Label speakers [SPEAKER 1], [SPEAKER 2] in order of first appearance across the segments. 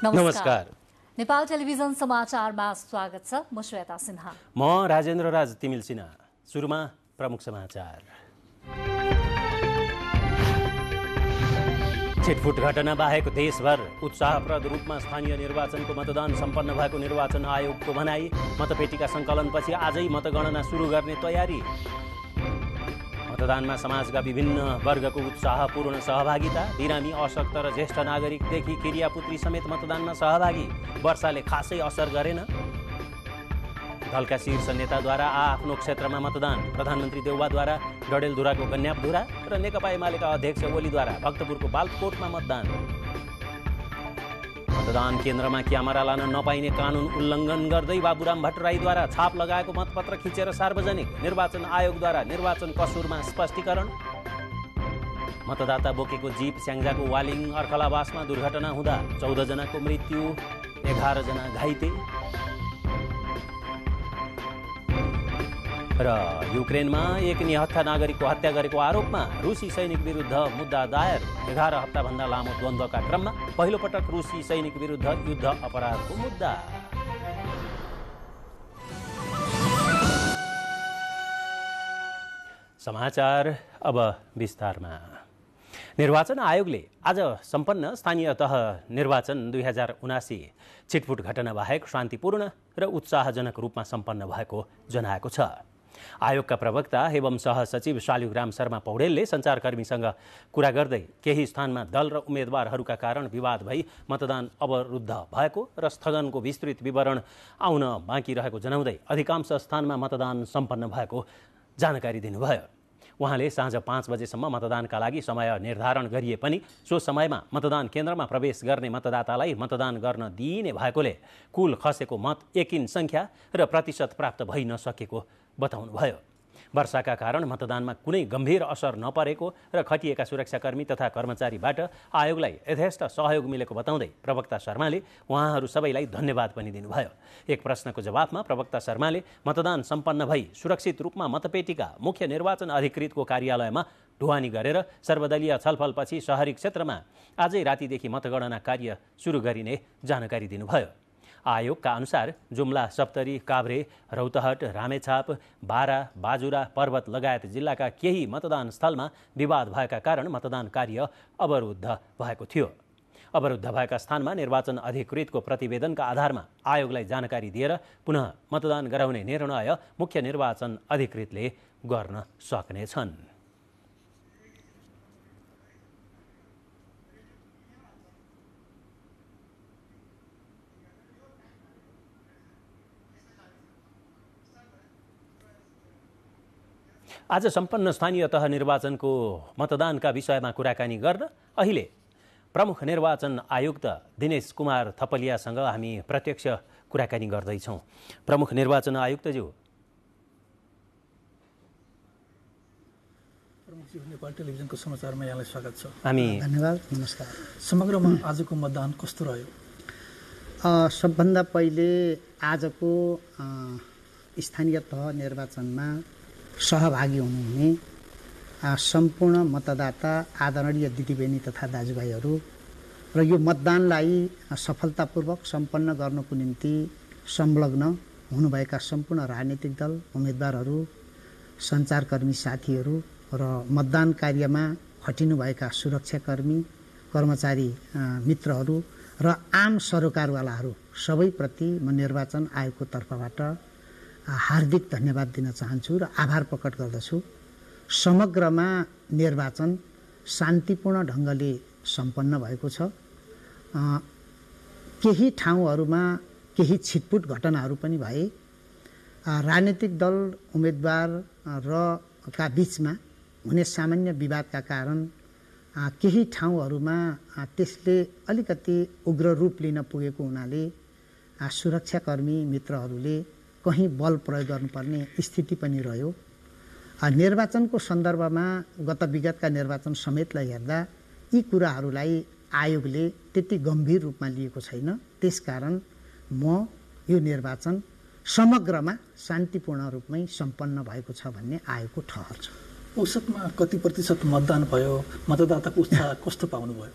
[SPEAKER 1] नमस्कार।
[SPEAKER 2] नेपाल टेलिभिजन समाचारमा स्वागत छ। म श्वेता सिन्हा।
[SPEAKER 1] म राजेन्द्र राज तिमिल सिन्हा। सुरुमा प्रमुख समाचार। छिटफुट घटना बाहेक देशभर उत्साहप्रद रूपमा स्थानीय निर्वाचनको मतदान सम्पन्न भएको निर्वाचन आयोगको भनाई। मतपेटिका सङ्कलनपछि आजै मतगणना सुरु गर्ने तयारी। मतदानमा समाजका विभिन्न वर्गको उत्साहपूर्ण सहभागिता। बिरामी, अशक्त र ज्येष्ठ नागरिकदेखि किरियापुत्री समेत मतदानमा सहभागी। वर्षाले खासै असर गरेन। दलका शीर्ष नेताद्वारा आफ्नो क्षेत्रमा मतदान। प्रधानमन्त्री देउवाद्वारा डडेलधुराको गन्यापधुरा र नेकपा एमालेका अध्यक्ष ओलीद्वारा भक्तपुरको बालकोटमा मतदान। मतदान केन्द्रमा क्यामेरा लान नपाइने कानुन उल्लङ्घन गर्दै बाबुराम भट्टराईद्वारा छाप लगाएको मतपत्र खिचेर सार्वजनिक। निर्वाचन आयोगद्वारा निर्वाचन कसुरमा स्पष्टीकरण। मतदाता बोकेको जीप स्याङ्जाको वालिङ अर्खलावासमा दुर्घटना हुँदा 14 जनाको मृत्यु, 11 जना घाइते। र युक्रेनमा एक निहत्था नागरिकको हत्या गरेको आरोपमा रुसी सैनिक विरुद्ध मुद्दा दायर। 11 हप्ताभन्दा लामो द्वन्द्वका क्रममा पहिलो पटक रुसी सैनिक विरुद्ध युद्ध अपराधको मुद्दा। समाचार अब विस्तारमा। निर्वाचन आयोगले आज सम्पन्न स्थानीय तह निर्वाचन 2079 छिटफुट घटना बाहेक शान्तिपूर्ण र उत्साहजनक रूपमा सम्पन्न भएको जनाएको छ। आयोगका प्रवक्ता एवं सहसचिव शालिग्राम शर्मा पौडेलले सञ्चारकर्मीसँग कुरा गर्दै केही स्थानमा दल र उम्मेदवारहरूका कारण विवाद भई मतदान अवरुद्ध भएको र स्थगनको विस्तृत विवरण आउन बाँकी रहेको जनाउँदै अधिकांश स्थानमा मतदान सम्पन्न भएको जानकारी दिनुभयो। उहाँले साँझ 5 बजेसम्म मतदानका लागि समय निर्धारण गरिए पनि सो समयमा मतदान केन्द्रमा प्रवेश गर्ने मतदातालाई मतदान गर्न दिइने भएकोले कुल खसेको मत एकिन सङ्ख्या र प्रतिशत प्राप्त भइ नसकेको बताउनुभयो। वर्षाका कारण मतदानमा कुनै गम्भीर असर नपरेको र खटिएका सुरक्षाकर्मी तथा कर्मचारीबाट आयोगलाई यथेष्ट सहयोग मिलेको बताउँदै प्रवक्ता शर्माले उहाँहरू सबैलाई धन्यवाद पनि दिनुभयो। एक प्रश्नको जवाफमा प्रवक्ता शर्माले मतदान सम्पन्न भई सुरक्षित रूपमा मतपेटिका मुख्य निर्वाचन अधिकृतको कार्यालयमा ढुवानी गरेर सर्वदलीय छलफलपछि शहरी क्षेत्रमा आजै रातिदेखि मतगणना कार्य सुरु गरिने जानकारी दिनुभयो। आयोगका अनुसार जुम्ला, सप्तरी, काभ्रे, रौतहट, रामेछाप, बारा, बाजुरा, पर्वत लगायत जिल्लाका केही मतदान स्थलमा विवाद भएका कारण मतदान कार्य अवरुद्ध भएको थियो। अवरुद्ध भएका स्थानमा निर्वाचन अधिकृतको प्रतिवेदनका आधारमा आयोगलाई जानकारी दिएर पुनः मतदान गराउने निर्णय मुख्य निर्वाचन अधिकृतले गर्न सक्नेछन्। आज सम्पन्न स्थानीय तह निर्वाचनको मतदानका विषयमा कुराकानी गर्न अहिले प्रमुख निर्वाचन आयुक्त दिनेश कुमार थपलियासँग हामी प्रत्यक्ष कुराकानी गर्दैछौँ। प्रमुख निर्वाचन आयुक्तज्यू।
[SPEAKER 3] प्रमुखज्यू, नेपाल टेलिभिजनको समाचारमा यहाँलाई स्वागत छ।
[SPEAKER 1] हामी
[SPEAKER 4] धन्यवाद, नमस्कार।
[SPEAKER 3] समग्रमा आजको मतदान कस्तो रह्यो?
[SPEAKER 4] सबभन्दा पहिले आजको स्थानीय तह निर्वाचनमा सहभागी हुनुहुने सम्पूर्ण मतदाता, आदरणीय दिदीबहिनी तथा दाजुभाइहरू र यो मतदानलाई सफलतापूर्वक सम्पन्न गर्नको निम्ति संलग्न हुनुभएका सम्पूर्ण राजनीतिक दल, उम्मेदवारहरू, सञ्चारकर्मी साथीहरू र मतदान कार्यमा खटिनुभएका सुरक्षाकर्मी, कर्मचारी मित्रहरू र आम सरोकारवालाहरू सबैप्रति म निर्वाचन आयोगको तर्फबाट हार्दिक धन्यवाद दिन चाहन्छु र आभार प्रकट गर्दछु। समग्रमा निर्वाचन शान्तिपूर्ण ढङ्गले सम्पन्न भएको छ। केही ठाउँहरूमा केही छिटपुट घटनाहरू पनि भए। राजनीतिक दल, उम्मेदवार र का बीचमा हुने सामान्य विवादका कारण केही ठाउँहरूमा त्यसले अलिकति उग्र रूप लिन पुगेको हुनाले सुरक्षाकर्मी मित्रहरूले कहीँ बल प्रयोग गर्नुपर्ने स्थिति पनि रह्यो। निर्वाचनको सन्दर्भमा गत विगतका निर्वाचन समेतलाई हेर्दा यी कुराहरूलाई आयोगले त्यति गम्भीर रूपमा लिएको छैन। त्यसकारण म यो निर्वाचन समग्रमा शान्तिपूर्ण रूपमै सम्पन्न भएको छ भन्ने आयोगको ठहर छ।
[SPEAKER 3] औसतमा कति प्रतिशत मतदान भयो? मतदाताको उत्साह कस्तो पाउनुभयो?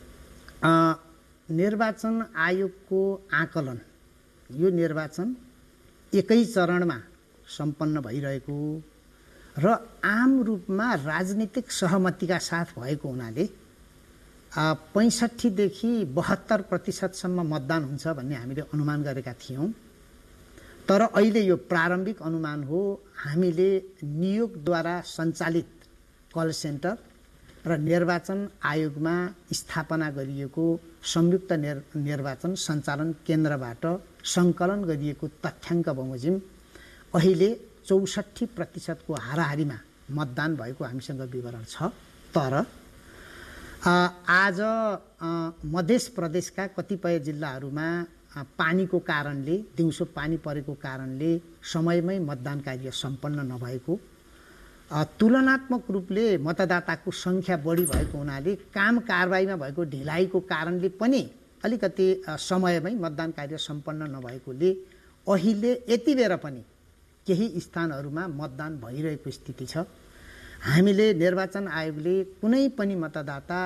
[SPEAKER 4] निर्वाचन आयोगको आकलन यो निर्वाचन एकै चरणमा सम्पन्न भइरहेको र आम रूपमा राजनीतिक सहमतिका साथ भएको हुनाले 65 देखि 72% मतदान हुन्छ भन्ने हामीले अनुमान गरेका थियौँ। तर अहिले यो प्रारम्भिक अनुमान हो। हामीले नियोगद्वारा सञ्चालित कल सेन्टर र निर्वाचन आयोगमा स्थापना गरिएको संयुक्त निर्वाचन सञ्चालन केन्द्रबाट सङ्कलन गरिएको तथ्याङ्क बमोजिम अहिले 64% को हाराहारीमा मतदान भएको हामीसँग विवरण छ। तर आज मध्य प्रदेशका कतिपय जिल्लाहरूमा पानीको कारणले दिउँसो पानी परेको कारणले समयमै मतदान कार्य सम्पन्न नभएको, तुलनात्मक रूपले मतदाताको सङ्ख्या बढी भएको हुनाले काम कारबाहीमा भएको ढिलाइको कारणले पनि अलिकति समयमै मतदान कार्य सम्पन्न नभएकोले अहिले यति बेर पनि केही स्थानहरूमा मतदान भइरहेको स्थिति छ। हामीले निर्वाचन आयोगले कुनै पनि मतदाता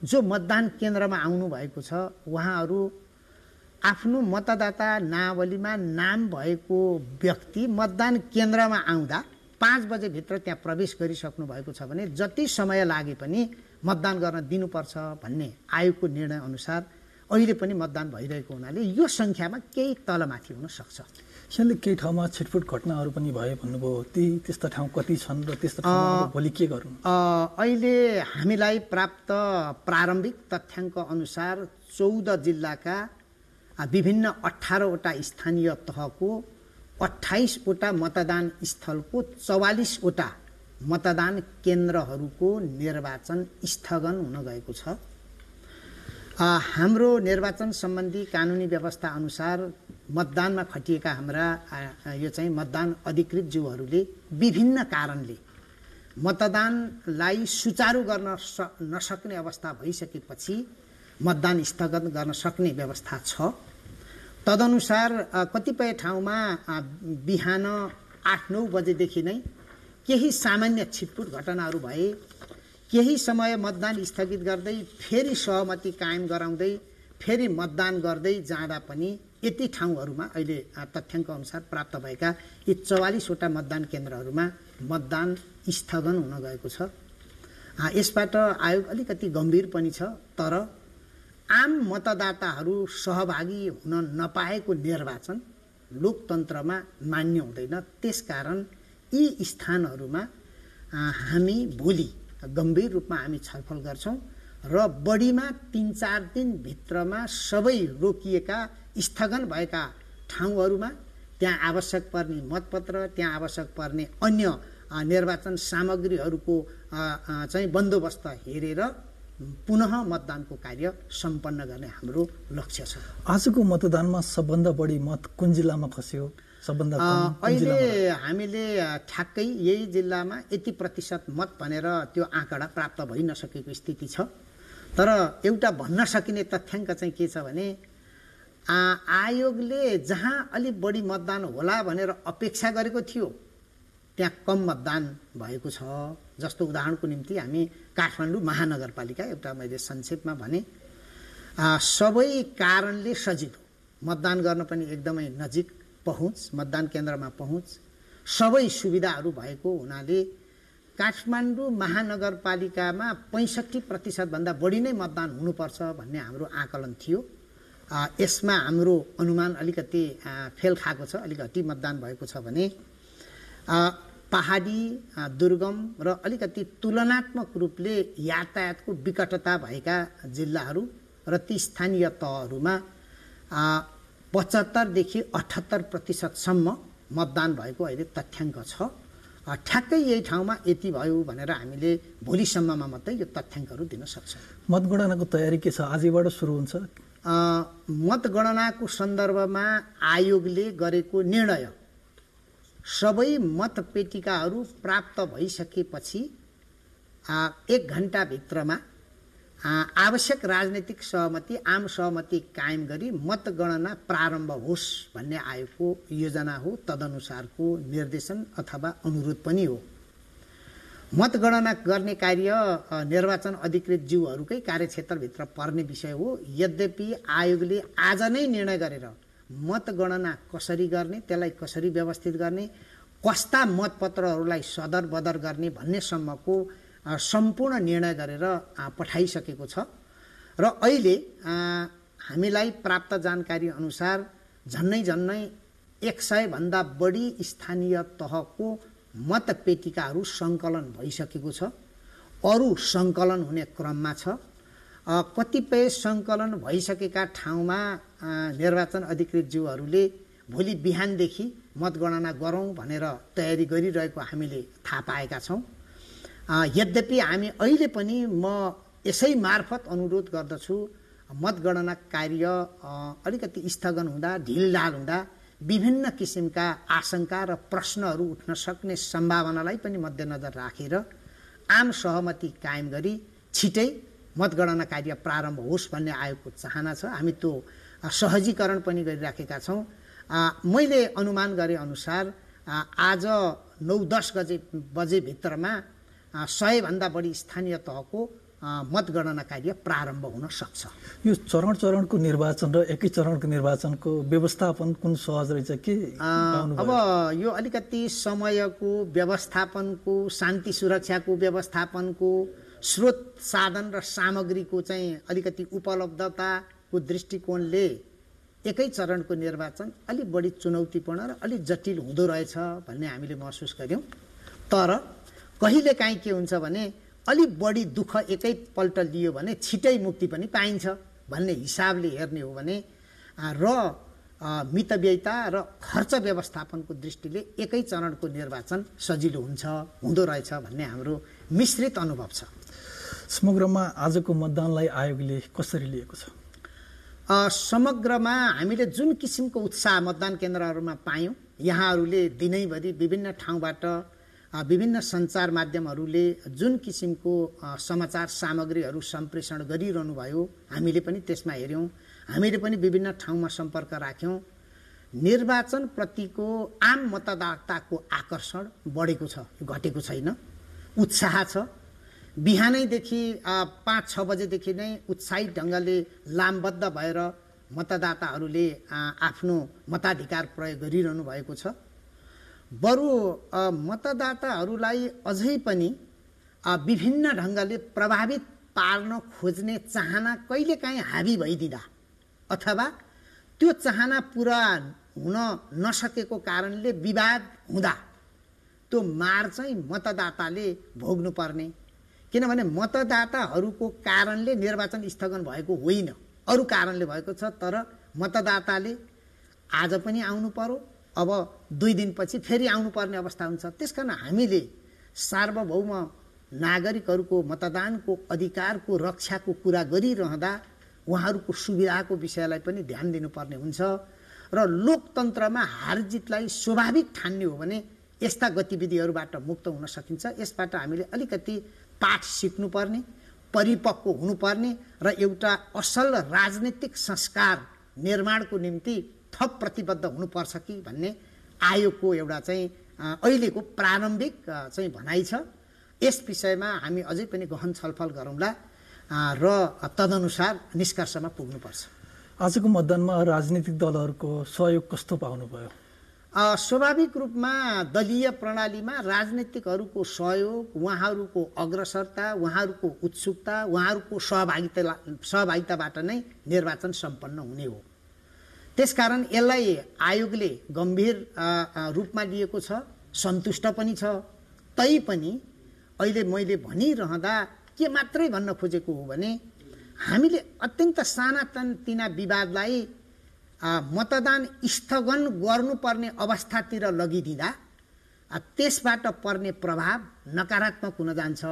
[SPEAKER 4] जो मतदान केन्द्रमा आउनु भएको छ उहाँहरू आफ्नो मतदाता नावलीमा नाम भएको व्यक्ति मतदान केन्द्रमा आउँदा 5 बजेभित्र त्यहाँ प्रवेश गरिसक्नु भएको छ भने जति समय लागे पनि मतदान गर्न दिनुपर्छ भन्ने आयोगको निर्णय अनुसार अहिले पनि मतदान भइरहेको हुनाले यो सङ्ख्यामा केही तलमाथि हुन सक्छ।
[SPEAKER 3] यहाँले केही ठाउँमा छिटफुट घटनाहरू पनि भए भन्नुभयो, त्यस्ता ठाउँ कति छन् र त्यस्ता ठाउँमा भोलि के गर्नु?
[SPEAKER 4] अहिले हामीलाई प्राप्त प्रारम्भिक तथ्याङ्क अनुसार 14 जिल्लाका विभिन्न 18वटा स्थानीय तहको 28वटा मतदान स्थलको 44वटा मतदान केन्द्रहरूको निर्वाचन स्थगन हुन गएको छ। हाम्रो निर्वाचन सम्बन्धी कानुनी व्यवस्था अनुसार मतदानमा खटिएका हाम्रा यो चाहिँ मतदान अधिकृत ज्यूहरूले विभिन्न कारणले मतदानलाई सुचारू गर्न नसक्ने अवस्था भइसकेपछि मतदान स्थगन गर्न सक्ने व्यवस्था छ। तदनुसार कतिपय ठाउँमा बिहान 8-9 बजेदेखि नै केही सामान्य छिटपुट घटनाहरू भए, केही समय मतदान स्थगित गर्दै फेरि सहमति कायम गराउँदै फेरि मतदान गर्दै जाँदा पनि यति ठाउँहरूमा अहिले तथ्याङ्क अनुसार प्राप्त भएका यी 44वटा मतदान केन्द्रहरूमा मतदान स्थगन हुन गएको छ। यसबाट आयोग अलिकति गम्भीर पनि छ। तर आम मतदाताहरू सहभागी हुन नपाएको निर्वाचन लोकतन्त्रमा मान्य हुँदैन। त्यसकारण यी स्थानहरूमा हामी भोलि गम्भीर रूपमा हामी छलफल गर्छौं र बढीमा 3-4 दिनभित्रमा सबै रोकिएका स्थगन भएका ठाउँहरूमा त्यहाँ आवश्यक पर्ने मतपत्र, त्यहाँ आवश्यक पर्ने अन्य निर्वाचन सामग्रीहरूको चाहिँ बन्दोबस्त हेरेर पुनः मतदानको कार्य सम्पन्न गर्ने हाम्रो लक्ष्य छ।
[SPEAKER 3] आजको मतदानमा सबभन्दा बढी मत कुन जिल्लामा खस्यो? सबभन्दा कम
[SPEAKER 4] अहिले हामीले ठ्याक्कै यही जिल्लामा यति प्रतिशत मत भनेर त्यो आँकडा प्राप्त भइ नसकेको स्थिति छ। तर एउटा भन्न सकिने तथ्याङ्क चाहिँ के छ भने आयोगले जहाँ अलिक बढी मतदान होला भनेर अपेक्षा गरेको थियो त्यहाँ कम मतदान भएको छ। जस्तो उदाहरणको निम्ति हामी काठमाडौँ महानगरपालिका एउटा मैले संक्षेपमा भने सबै कारणले सजिलो मतदान गर्न पनि एकदमै नजिक पहुँच, मतदान केन्द्रमा पहुँच, सबै सुविधाहरू भएको हुनाले काठमाडौँ महानगरपालिकामा 65% भन्दा बढी नै मतदान हुनुपर्छ भन्ने हाम्रो आकलन थियो। यसमा हाम्रो अनुमान अलिकति फेल खाएको छ, अलिकति मतदान भएको छ भने पहाडी, दुर्गम र अलिकति तुलनात्मक रूपले यातायातको विकटता भएका जिल्लाहरू र ती स्थानीय तहहरूमा 75 देखि 78% सम्म मतदान भएको अहिले तथ्याङ्क छ। ठ्याक्कै यही ठाउँमा यति भयो भनेर हामीले भोलिसम्ममा मात्रै यो तथ्याङ्कहरू दिन सक्छौँ।
[SPEAKER 3] मतगणनाको तयारी के छ? आजैबाट सुरु हुन्छ?
[SPEAKER 4] मतगणनाको सन्दर्भमा आयोगले गरेको निर्णय सबै मतपेटिकाहरू प्राप्त भइसकेपछि 1 घण्टाभित्रमा आवश्यक राजनीतिक सहमति, आम सहमति कायम गरी मतगणना प्रारम्भ होस् भन्ने आयोगको योजना हो। तदनुसारको निर्देशन अथवा अनुरोध पनि हो। मतगणना गर्ने कार्य निर्वाचन अधिकृत ज्यूहरूकै कार्यक्षेत्रभित्र पर्ने विषय हो। यद्यपि आयोगले आज नै निर्णय गरेर मतगणना कसरी गर्ने, त्यसलाई कसरी व्यवस्थित गर्ने, कस्ता मतपत्रहरूलाई सदर बदर गर्ने भन्ने सम्मको सम्पूर्ण निर्णय गरेर पठाइसकेको छ र अहिले हामीलाई प्राप्त जानकारी अनुसार झन्नै 100 भन्दा बढी स्थानीय तहको मतपेटिकाहरू सङ्कलन भइसकेको छ। अरू सङ्कलन हुने क्रममा छ। कतिपय सङ्कलन भइसकेका ठाउँमा निर्वाचन अधिकृत ज्यूहरूले भोलि बिहानदेखि मतगणना गरौँ भनेर तयारी गरिरहेको हामीले थाहा पाएका छौँ। यद्यपि हामी अहिले पनि म यसै मार्फत अनुरोध गर्दछु, मतगणना कार्य अलिकति स्थगन हुँदा, ढिलढाल हुँदा विभिन्न किसिमका आशंका र प्रश्नहरू उठ्न सक्ने सम्भावनालाई पनि मध्यनजर राखेर आम सहमति कायम गरी छिटै मतगणना कार्य प्रारम्भ होस् भन्ने आयोगको चाहना छ। हामी त्यो सहजीकरण पनि गरिराखेका छौँ। मैले अनुमान गरे अनुसार आज 9-10 बजेभित्रमा 100 भन्दा बढी स्थानीय तहको मतगणना कार्य प्रारम्भ हुन सक्छ।
[SPEAKER 3] यो चरणको निर्वाचन र एकै चरणको निर्वाचनको व्यवस्थापन कुन सहज रहेछ के?
[SPEAKER 4] अब यो अलिकति समयको व्यवस्थापनको, शान्ति सुरक्षाको व्यवस्थापनको, स्रोत साधन र सामग्रीको चाहिँ अलिकति उपलब्धताको दृष्टिकोणले एकै चरणको निर्वाचन अलिक बढी चुनौतीपूर्ण र अलिक जटिल हुँदो रहेछ भन्ने हामीले महसुस गऱ्यौँ। तर कहिलेकाहीँ के हुन्छ भने अलिक बढी दुःख एकैपल्ट लियो भने छिटै मुक्ति पनि पाइन्छ भन्ने हिसाबले हेर्ने हो भने र मितव्ययता र खर्च व्यवस्थापनको दृष्टिले एकै चरणको निर्वाचन सजिलो हुँदो रहेछ भन्ने हाम्रो मिश्रित अनुभव छ।
[SPEAKER 3] समग्रमा आजको मतदानलाई आयोगले कसरी लिएको छ?
[SPEAKER 4] समग्रमा हामीले जुन किसिमको उत्साह मतदान केन्द्रहरूमा पायौँ, यहाँहरूले दिनैभरि विभिन्न ठाउँबाट विभिन्न सञ्चार माध्यमहरूले जुन किसिमको समाचार सामग्रीहरू सम्प्रेषण गरिरहनु भयो, हामीले पनि त्यसमा हेऱ्यौँ। हामीले पनि विभिन्न ठाउँमा सम्पर्क राख्यौँ। निर्वाचनप्रतिको आम मतदाताको आकर्षण बढेको छ, घटेको छैन। उत्साह छ। बिहानैदेखि 5-6 बजेदेखि नै उत्साहित ढङ्गले लामबद्ध भएर मतदाताहरूले आफ्नो मताधिकार प्रयोग गरिरहनु भएको छ। बरु मतदाताहरूलाई अझै पनि विभिन्न ढङ्गले प्रभावित पार्न खोज्ने चाहना कहिलेकाहीँ हाबी भइदिँदा अथवा त्यो चाहना पुरा हुन नसकेको कारणले विवाद हुँदा त्यो मार चाहिँ मतदाताले भोग्नुपर्ने। किनभने मतदाताहरूको कारणले निर्वाचन स्थगन भएको होइन, अरू कारणले भएको छ। तर मतदाताले आज पनि आउनु पर्यो, अब 2 दिनपछि फेरि आउनुपर्ने अवस्था हुन्छ। त्यसकारण हामीले सार्वभौम नागरिकहरूको मतदानको अधिकारको रक्षाको कुरा गरिरहँदा उहाँहरूको सुविधाको विषयलाई पनि ध्यान दिनुपर्ने हुन्छ र लोकतन्त्रमा हारजितलाई स्वाभाविक ठान्ने हो भने यस्ता गतिविधिहरूबाट मुक्त हुन सकिन्छ। यसबाट हामीले अलिकति पाठ सिक्नुपर्ने, परिपक्व हुनुपर्ने र एउटा असल राजनीतिक संस्कार निर्माणको निम्ति थप प्रतिबद्ध हुनुपर्छ कि भन्ने आयोगको एउटा चाहिँ अहिलेको प्रारम्भिक चाहिँ भनाइ छ। यस विषयमा हामी अझै पनि गहन छलफल गरौँला र तदनुसार निष्कर्षमा पुग्नुपर्छ।
[SPEAKER 3] आजको मतदानमा राजनीतिक दलहरूको सहयोग कस्तो पाउनुभयो?
[SPEAKER 4] स्वाभाविक रूपमा दलीय प्रणालीमा राजनीतिकहरूको सहयोग, उहाँहरूको अग्रसरता, उहाँहरूको उत्सुकता, उहाँहरूको सहभागिताबाट नै निर्वाचन सम्पन्न हुने हो। त्यसकारण यसलाई आयोगले गम्भीर रूपमा लिएको छ, सन्तुष्ट पनि छ। तैपनि अहिले मैले भनिरहँदा के मात्रै भन्न खोजेको हो भने हामीले अत्यन्त सानातिना विवादलाई मतदान स्थगन गर्नुपर्ने अवस्थातिर लगिदिँदा त्यसबाट पर्ने प्रभाव नकारात्मक हुन जान्छ।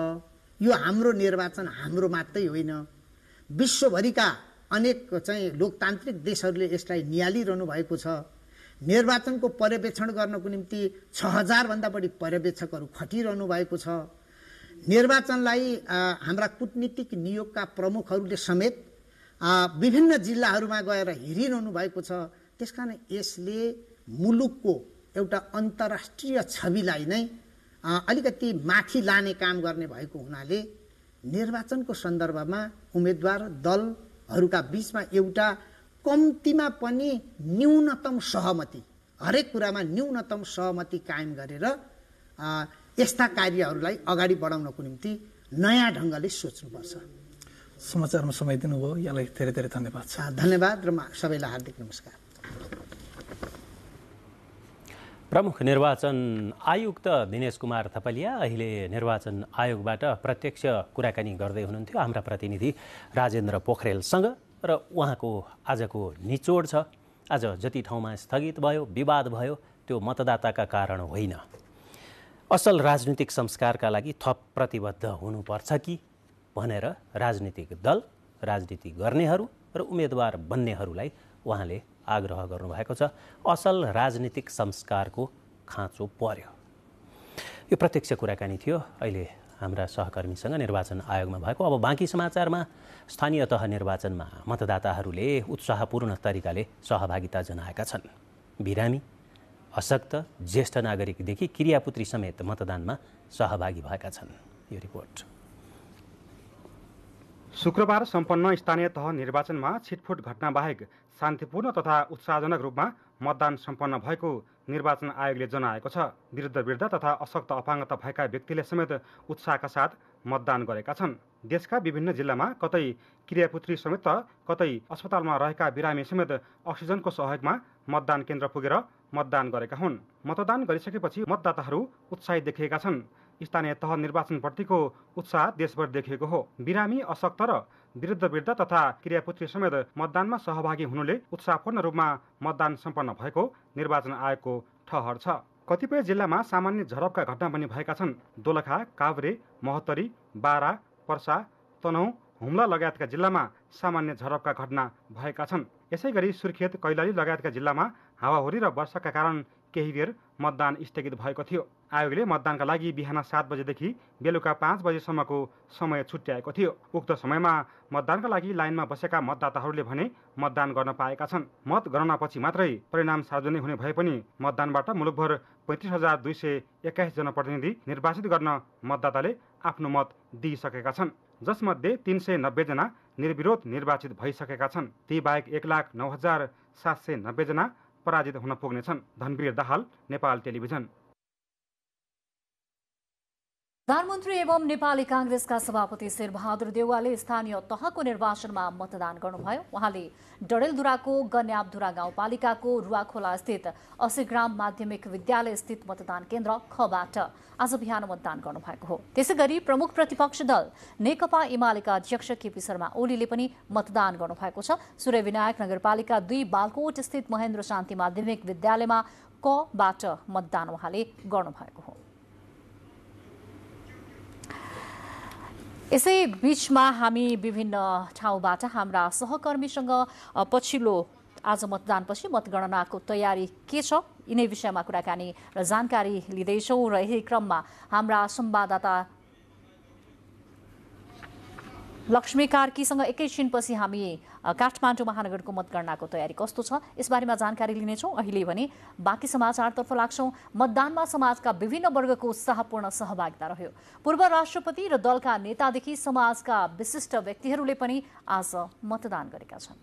[SPEAKER 4] यो हाम्रो निर्वाचन हाम्रो मात्रै होइन, विश्वभरिका अनेक चाहिँ लोकतान्त्रिक देशहरूले यसलाई नियालिरहनु भएको छ। निर्वाचनको पर्यवेक्षण गर्नको निम्ति 6000 भन्दा बढी पर्यवेक्षकहरू खटिरहनु भएको छ। निर्वाचनलाई हाम्रा कूटनीतिक नियोगका प्रमुखहरूले समेत विभिन्न जिल्लाहरूमा गएर हेरिरहनु भएको छ। त्यसकारण यसले मुलुकको एउटा अन्तर्राष्ट्रिय छविलाई नै अलिकति माथि लाने काम गर्ने भएको हुनाले निर्वाचनको सन्दर्भमा उम्मेदवार दलहरूका बीचमा एउटा कम्तीमा पनि न्यूनतम सहमति, हरेक कुरामा न्यूनतम सहमति कायम गरेर यस्ता कार्यहरूलाई अगाडि बढाउनको निम्ति नयाँ ढङ्गले सोच्नुपर्छ।
[SPEAKER 3] समाचारमा समय दिनुभयो, यहाँलाई धेरै धेरै धन्यवाद छ।
[SPEAKER 4] धन्यवाद र सबैलाई हार्दिक नमस्कार।
[SPEAKER 1] प्रमुख निर्वाचन आयुक्त दिनेश कुमार थपलिया अहिले निर्वाचन आयोगबाट प्रत्यक्ष कुराकानी गर्दै हुनुहुन्थ्यो हाम्रा प्रतिनिधि राजेन्द्र पोखरेलसँग र उहाँको आजको निचोड छ, आज जति ठाउँमा स्थगित भयो, विवाद भयो, त्यो मतदाताका कारण होइन। असल राजनीतिक संस्कारका लागि थप प्रतिबद्ध हुनुपर्छ कि भनेर राजनीतिक दल, राजनीति गर्नेहरू र उम्मेदवार बन्नेहरूलाई उहाँले आग्रह गर्नुभएको छ। असल राजनीतिक संस्कारको खाँचो पर्यो। यो प्रत्यक्ष कुराकानी थियो अहिले हाम्रा सहकर्मीसँग निर्वाचन आयोगमा भएको। अब बाँकी समाचारमा स्थानीय तह निर्वाचनमा मतदाताहरूले उत्साहपूर्ण तरिकाले सहभागिता जनाएका छन्। बिरामी, अशक्त, ज्येष्ठ नागरिकदेखि क्रियापुत्री समेत मतदानमा सहभागी भएका छन्। यो रिपोर्ट।
[SPEAKER 5] शुक्रबार सम्पन्न स्थानीय तह निर्वाचनमा छिटफुट घटना बाहेक शान्तिपूर्ण तथा उत्साहजनक रूपमा मतदान सम्पन्न भएको निर्वाचन आयोगले जनाएको छ। वृद्ध तथा अशक्त अपाङ्गता भएका व्यक्तिले समेत उत्साहका साथ मतदान गरेका छन्। देशका विभिन्न जिल्लामा कतै क्रियापुत्री समेत कतै अस्पतालमा रहेका बिरामी समेत अक्सिजनको सहयोगमा मतदान केन्द्र पुगेर मतदान गरेका हुन्। मतदान गरिसकेपछि मतदाताहरू उत्साहित देखिएका छन्। स्थानीय तह निर्वाचनप्रतिको उत्साह देशभर देखिएको हो। बिरामी, अशक्त र वृद्ध तथा क्रियापुत्री समेत मतदानमा सहभागी हुनुले उत्साहपूर्ण रूपमा मतदान सम्पन्न भएको निर्वाचन आयोगको ठहर छ। कतिपय जिल्लामा सामान्य झडपका घटना पनि भएका छन्। दोलखा, काभ्रे, महोत्तरी, बारा, पर्सा, तनहुँ, हुम्ला लगायतका जिल्लामा सामान्य झडपका घटना भएका छन्। यसैगरी सुर्खेत, कैलाली लगायतका जिल्लामा हावाहुरी र वर्षाका कारण केही बेर मतदान स्थगित भएको थियो। आयोगले मतदानका लागि बिहान 7 बजेदेखि बेलुका 5 बजेसम्मको समय छुट्याएको थियो। उक्त समयमा मतदानका लागि लाइनमा बसेका मतदाताहरूले भने मतदान गर्न पाएका छन्। मत गणनापछि मात्रै परिणाम सार्वजनिक हुने भए पनि मतदानबाट मुलुकभर 35,221 जनप्रतिनिधि निर्वाचित गर्न मतदाताले आफ्नो मत दिइसकेका छन्, जसमध्ये 390 जना निर्विरोध निर्वाचित भइसकेका छन्। ती बाहेक 1,09,790 जना पराजित हुन पुग्नेछन्। धनवीर दाहाल, नेपाल टेलिभिजन।
[SPEAKER 2] प्रधानमन्त्री एवं नेपाली कांग्रेसका सभापति शेरबहादुर देउवाले स्थानीय तहको निर्वाचनमा मतदान गर्नुभयो। उहाँले डडेलधुराको गन्याबधुरा गाउँपालिकाको रुवाखोला स्थित 80 ग्राम माध्यमिक विद्यालय स्थित मतदान केन्द्र खबाट आज बिहान मतदान गर्नुभएको हो। त्यसैगरी प्रमुख प्रतिपक्ष दल नेकपा एमालेका अध्यक्ष केपी शर्मा ओलीले पनि मतदान गर्नुभएको छ। सूर्यविनायक नगरपालिका 2 बालकोट स्थित महेन्द्र शान्ति माध्यमिक विद्यालयमा कबाट मतदान उहाँले गर्नुभएको हो। यसै बीचमा हामी विभिन्न ठाउँबाट हाम्रा सहकर्मीसँग पछिल्लो आज मतदानपछि मतगणनाको तयारी के छ यिनै विषयमा कुराकानी र जानकारी लिँदैछौँ र यही क्रममा हाम्रा संवाददाता लक्ष्मी कार्कीसँग एकैछिनपछि हामी काठमाडौँ महानगरको मतगणनाको तयारी कस्तो छ यसबारेमा जानकारी लिनेछौँ। अहिले भने बाँकी समाचारतर्फ लाग्छौँ। मतदानमा समाजका विभिन्न वर्गको उत्साहपूर्ण सहभागिता रह्यो। पूर्व राष्ट्रपति र दलका नेतादेखि समाजका विशिष्ट व्यक्तिहरूले पनि आज मतदान गरेका छन्।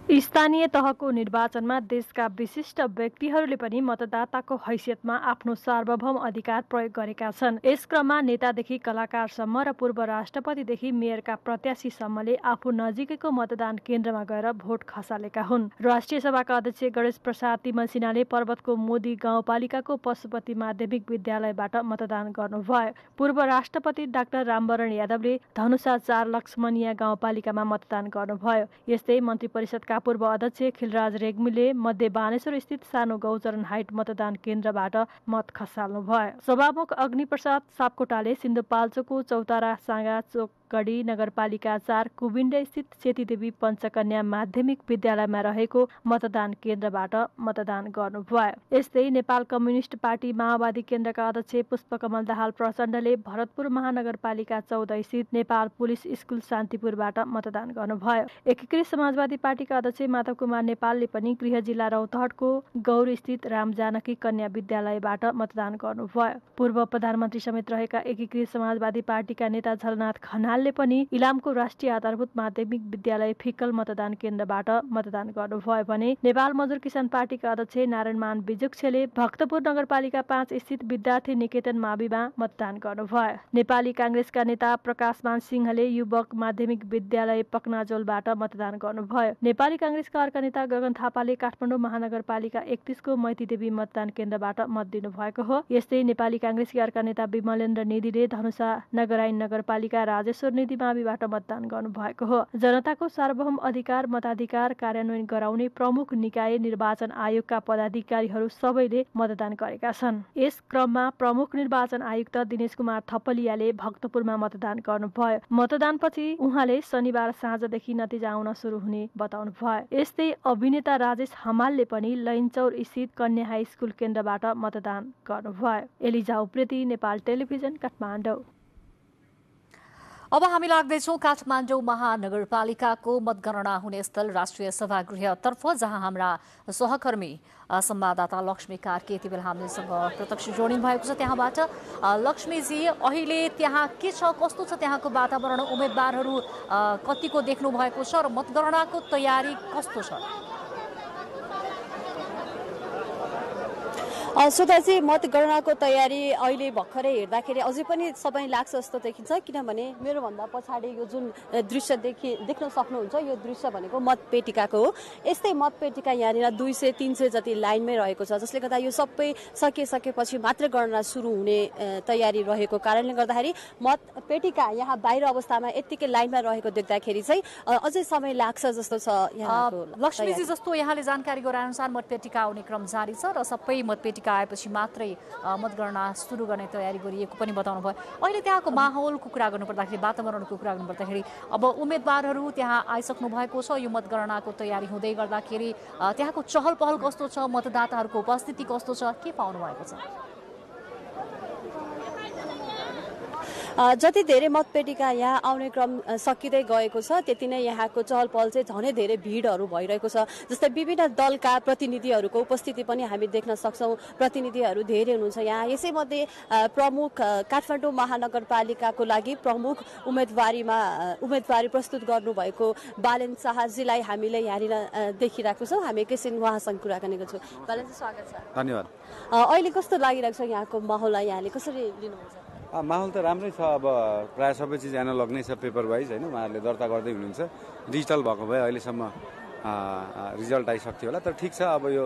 [SPEAKER 6] स्थानीय तहको निर्वाचनमा देशका विशिष्ट व्यक्तिहरूले पनि मतदाताको हैसियतमा आफ्नो सार्वभौम अधिकार प्रयोग गरेका छन्। यस क्रममा नेतादेखि कलाकारसम्म र पूर्व राष्ट्रपतिदेखि मेयरका प्रत्याशीसम्मले आफू नजिकैको मतदान केन्द्रमा गएर भोट खसालेका हुन्। राष्ट्रिय सभाका अध्यक्ष गणेश प्रसाद तिमल सिन्हाले पर्वतको मोदी गाउँपालिकाको पशुपति माध्यमिक विद्यालयबाट मतदान गर्नुभयो। पूर्व राष्ट्रपति डाक्टर रामवरण यादवले धनुषा 4 लक्ष्मणिया गाउँपालिकामा मतदान गर्नुभयो। यस्तै मन्त्री परिषदका पूर्व अध्यक्ष खिलराज रेग्मीले मध्य बानेश्वर स्थित सानो गौचरण हाइट मतदान केन्द्रबाट मत खसाल्नुभयो। सभामुख अग्निप्रसाद सापकोटाले सिन्धुपाल्चोकको चौतारा साँगा चोक गढी नगरपालिका 4 कुबिन्डे स्थित सेतीदेवी पञ्चकन्या माध्यमिक विद्यालयमा रहेको मतदान केन्द्रबाट मतदान गर्नुभयो। यस्तै नेपाल कम्युनिस्ट पार्टी माओवादी केन्द्रका अध्यक्ष पुष्पकमल दाहाल प्रचण्डले भरतपुर महानगरपालिका 14 स्थित नेपाल पुलिस स्कुल शान्तिपुरबाट मतदान गर्नुभयो। एकीकृत समाजवादी पार्टीका अध्यक्ष माधव कुमार नेपालले पनि गृह जिल्ला रौतहटको गौर स्थित रामजानकी कन्या विद्यालयबाट मतदान गर्नुभयो। पूर्व प्रधानमन्त्री समेत रहेका एकीकृत समाजवादी पार्टीका नेता झलनाथ खनालले पनि इलामको राष्ट्रिय आधारभूत माध्यमिक विद्यालय फिक्कल मतदान केन्द्रबाट मतदान गर्नुभयो भने नेपाल मजदुर किसान पार्टीका अध्यक्ष नारायणमान बिजुक्छेले भक्तपुर नगरपालिका 5 स्थित विद्यार्थी निकेतन माविमा मतदान गर्नुभयो। नेपाली कांग्रेसका नेता प्रकाशमान सिंहले युवक माध्यमिक विद्यालय पकनाजोलबाट मतदान गर्नुभयो। नेपाली कांग्रेसका अर्का नेता गगन थापाले काठमाडौँ महानगरपालिका 31 को मैतीदेवी मतदान केन्द्रबाट मत दिनु भएको हो। यस्तै नेपाली कांग्रेसकी अर्का नेता विमलेन्द्र निधिले धनुषा नगरायन नगरपालिका राजेश्वर निधि माविबाट मतदान गर्नुभएको हो। जनताको सार्वभौम अधिकार मताधिकार कार्यान्वयन गराउने प्रमुख निकाय निर्वाचन आयोगका पदाधिकारीहरू सबैले मतदान गरेका छन्। यस क्रममा प्रमुख निर्वाचन आयुक्त दिनेश कुमार थपलियाले भक्तपुरमा मतदान गर्नुभयो। मतदानपछि उहाँले शनिबार साँझदेखि नतिजा आउन सुरु हुने बताउनु भयो। यस्तै अभिनेता राजेश हमालले पनि लैनचौर स्थित कन्या हाई स्कुल केन्द्रबाट मतदान गर्नुभयो। एलिजा उप्रेती, नेपाल टेलिभिजन, काठमाडौँ।
[SPEAKER 2] अब हामी लाग्दैछौँ काठमाडौँ महानगरपालिकाको मतगणना हुने स्थल राष्ट्रिय सभागृहतर्फ, जहाँ हाम्रा सहकर्मी संवाददाता लक्ष्मी कार्की यति बेला हामीसँग प्रत्यक्ष जोडिनु भएको छ। त्यहाँबाट लक्ष्मीजी, अहिले त्यहाँ के छ, कस्तो छ त्यहाँको वातावरण, उम्मेदवारहरू कतिको देख्नु भएको छ र मतगणनाको तयारी कस्तो छ?
[SPEAKER 7] सुधाजी, मतगणनाको तयारी अहिले भर्खरै हेर्दाखेरि अझै पनि समय लाग्छ जस्तो देखिन्छ, किनभने मेरोभन्दा पछाडि यो जुन दृश्य देख्न सक्नुहुन्छ, यो दृश्य भनेको मतपेटिकाको हो। यस्तै मतपेटिका यहाँनिर 200-300 जति लाइनमै रहेको छ, जसले गर्दा यो सबै सकेपछि मात्र गणना सुरु हुने तयारी रहेको कारणले गर्दाखेरि मतपेटिका यहाँ बाहिर अवस्थामा यत्तिकै लाइनमा रहेको देख्दाखेरि चाहिँ अझै समय लाग्छ जस्तो छ यहाँको।
[SPEAKER 2] लक्ष्मीजी, जस्तो यहाँले जानकारी गराएअनुसार मतपेटिका आउने क्रम जारी छ र सबै मतपेटिका आएपछि मात्रै मतगणना सुरु गर्ने तयारी गरिएको पनि बताउनु भयो। अहिले त्यहाँको माहौलको कुरा गर्नुपर्दाखेरि, वातावरणको कुरा गर्नुपर्दाखेरि, अब उम्मेदवारहरू त्यहाँ आइसक्नु भएको छ। यो मतगणनाको तयारी हुँदै गर्दाखेरि त्यहाँको चहल पहल कस्तो छ, मतदाताहरूको उपस्थिति कस्तो छ, के पाउनु भएको छ?
[SPEAKER 7] जति धेरै मतपेटिका यहाँ आउने क्रम सकिँदै गएको छ, त्यति नै यहाँको चहल पहल चाहिँ झनै धेरै भिडहरू भइरहेको छ। जस्तै विभिन्न दलका प्रतिनिधिहरूको उपस्थिति पनि हामी देख्न सक्छौँ। प्रतिनिधिहरू धेरै हुनुहुन्छ यहाँ। यसैमध्ये प्रमुख काठमाडौँ महानगरपालिकाको लागि प्रमुख उम्मेदवारी प्रस्तुत गर्नुभएको बालेन शाहजीलाई हामीले यहाँनिर देखिरहेको छौँ। हामी एकैछिन उहाँसँग कुराकानी गर्छौँ। बालेनजी, स्वागत छ।
[SPEAKER 8] धन्यवाद।
[SPEAKER 7] अहिले कस्तो लागिरहेको छ यहाँको माहौललाई, यहाँले कसरी लिनुहुन्छ?
[SPEAKER 8] माहौल त राम्रै छ। अब प्रायः सबै चिज एनालग नै छ, पेपर वाइज होइन। उहाँहरूले दर्ता गर्दै हुनुहुन्छ। डिजिटल भएको भए अहिलेसम्म रिजल्ट आइसक्थ्यो होला, तर ठिक छ। अब यो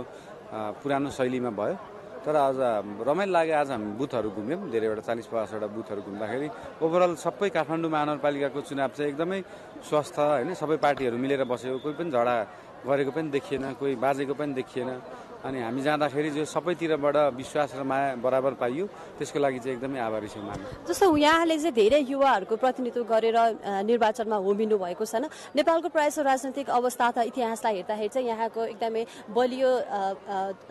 [SPEAKER 8] पुरानो शैलीमा भयो, तर आज रमाइलो लाग्यो। आज हामी बुथहरू घुम्यौँ, धेरैवटा 40-50वटा बुथहरू घुम्दाखेरि ओभरअल सबै काठमाडौँ महानगरपालिकाको चुनाव चाहिँ एकदमै स्वस्थ होइन। सबै पार्टीहरू मिलेर बसेको, कोही पनि झगडा गरेको पनि देखिएन, कोही बाजेको पनि देखिएन। अनि हामी जाँदाखेरि जो सबैतिरबाट विश्वास र माया बराबर पाइयो, त्यसको लागि चाहिँ एकदमै आभारी छौँ हामी।
[SPEAKER 7] जस्तो यहाँले चाहिँ धेरै युवाहरूको प्रतिनिधित्व गरेर निर्वाचनमा होमिनु भएको छ। नेपालको प्रायः राजनैतिक अवस्था त इतिहासलाई हेर्दाखेरि चाहिँ यहाँको एकदमै बलियो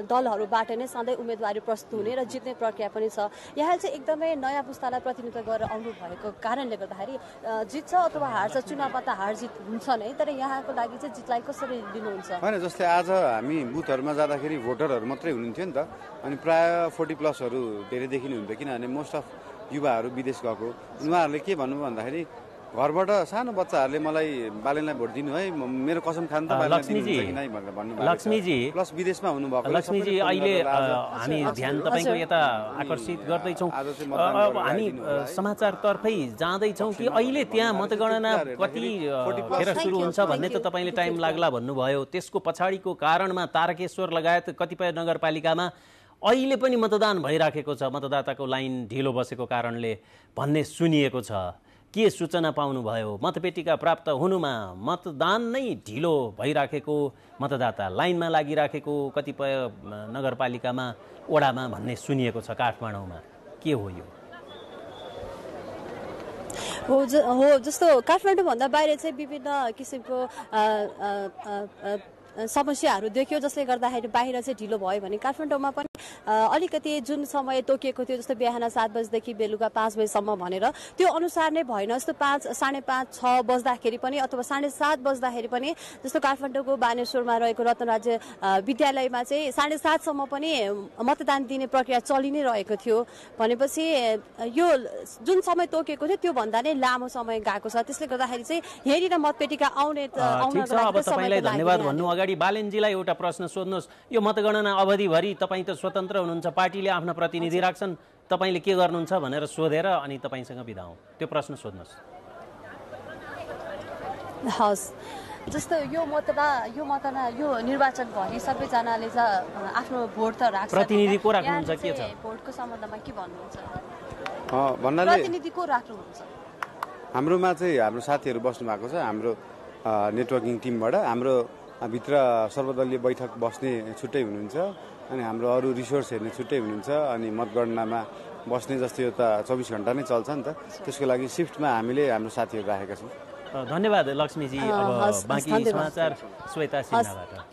[SPEAKER 7] दलहरूबाट नै सधैँ उम्मेदवारी प्रस्तुत हुने र जित्ने प्रक्रिया पनि छ। यहाँ चाहिँ एकदमै नयाँ पुस्तालाई प्रतिनिधित्व गरेर आउनु भएको कारणले गर्दाखेरि जित्छ अथवा हार्छ, चुनावमा त हार जित हुन्छ नै, तर यहाँको लागि चाहिँ जितलाई कसरी लिनुहुन्छ?
[SPEAKER 8] होइन, जस्तै आज हामी बुथहरूमा जाँदाखेरि भोटरहरू मात्रै हुनुहुन्थ्यो नि त, अनि प्रायः 40+ धेरै देखिनुहुन्थ्यो, किनभने मोस्ट अफ युवाहरू विदेश गएको। उहाँहरूले के भन्नुभयो भन्दाखेरि, घरबाट सानो बच्चाहरूले मलाई बालेनलाई भोट दिनु है, मेरो कसम खान त
[SPEAKER 1] लक्ष्मीजी,
[SPEAKER 8] प्लस विदेशमा हुनुभएको।
[SPEAKER 1] लक्ष्मीजी, अहिले हामी ध्यान तपाईँको यता आकर्षित गर्दैछौँ। हामी समाचारतर्फै जाँदैछौँ कि अहिले त्यहाँ मतगणना कतिखेर सुरु हुन्छ भन्ने त तपाईँले टाइम लाग्ला भन्नुभयो। त्यसको पछाडिको कारणमा तारकेश्वर लगायत कतिपय नगरपालिकामा अहिले पनि मतदान भइराखेको छ, मतदाताको लाइन ढिलो बसेको कारणले भन्ने सुनिएको छ। के सूचना पाउनुभयो? मतपेटिका प्राप्त हुनुमा मतदान नै ढिलो भइराखेको, मतदाता लाइनमा लागिराखेको कतिपय नगरपालिकामा, वडामा भन्ने सुनिएको छ। काठमाडौँमा के हो यो?
[SPEAKER 7] हो जस्तो काठमाडौँभन्दा बाहिर चाहिँ विभिन्न किसिमको समस्याहरू देखियो, जसले गर्दाखेरि बाहिर चाहिँ ढिलो भयो भने काठमाडौँमा पनि अलिकति जुन समय तोकिएको थियो, जस्तो बिहान 7 बजेदेखि बेलुका 5 बजेसम्म भनेर, त्यो अनुसार नै भएन। जस्तो 5, 5:30, 6 बज्दाखेरि पनि अथवा 7:30 बज्दाखेरि पनि, जस्तो काठमाडौँको बानेश्वरमा रहेको रत्नराज्य विद्यालयमा चाहिँ 7:30 सम्म पनि मतदान दिने प्रक्रिया चलि नै रहेको थियो। भनेपछि यो जुन समय तोकेको थियो त्यो भन्दा नै लामो समय गएको छ। त्यसले गर्दाखेरि चाहिँ हेरेर मतपेटिका
[SPEAKER 1] धन्यवाद भन्नु अगाडि बालेनजीलाई एउटा प्रश्न सोध्नुहोस्। यो मतगणना अवधिभरि तपाईँ त स्वतन्त्र हुनुहुन्छ, पार्टीले आफ्ना प्रतिनिधि राख्छन्, तपाईँले के गर्नुहुन्छ भनेर सोधेर अनि तपाईँसँग बिदा हौँ, त्यो प्रश्न सोध्नुहोस्।
[SPEAKER 7] हस्, जस्तो यो निर्वाचनभरि सबैजनाले चाहिँ आफ्नो भोट त राख्छ,
[SPEAKER 1] प्रतिनिधि को राख्नुहुन्छ, के छ
[SPEAKER 7] भोटको सम्बन्धमा के भन्नुहुन्छ?
[SPEAKER 8] भन्नाले
[SPEAKER 7] प्रतिनिधि को राख्नुहुन्छ?
[SPEAKER 8] हाम्रोमा चाहिँ हाम्रो साथीहरू बस्नु भएको छ, हाम्रो नेटवर्किङ टिमबाट। हाम्रो भित्र सर्वदलीय बैठक बस्ने छुट्टै हुनुहुन्छ, अनि हाम्रो अरू रिसोर्स हेर्ने छुट्टै हुनुहुन्छ, अनि मतगणनामा बस्ने जस्तो यो त 24 घण्टा नै चल्छ नि त। त्यसको लागि सिफ्टमा हामीले हाम्रो साथीहरू राखेका छौँ।
[SPEAKER 1] धन्यवाद लक्ष्मीजी। अब बाँकी समाचार श्वेता सिन्हाबाट।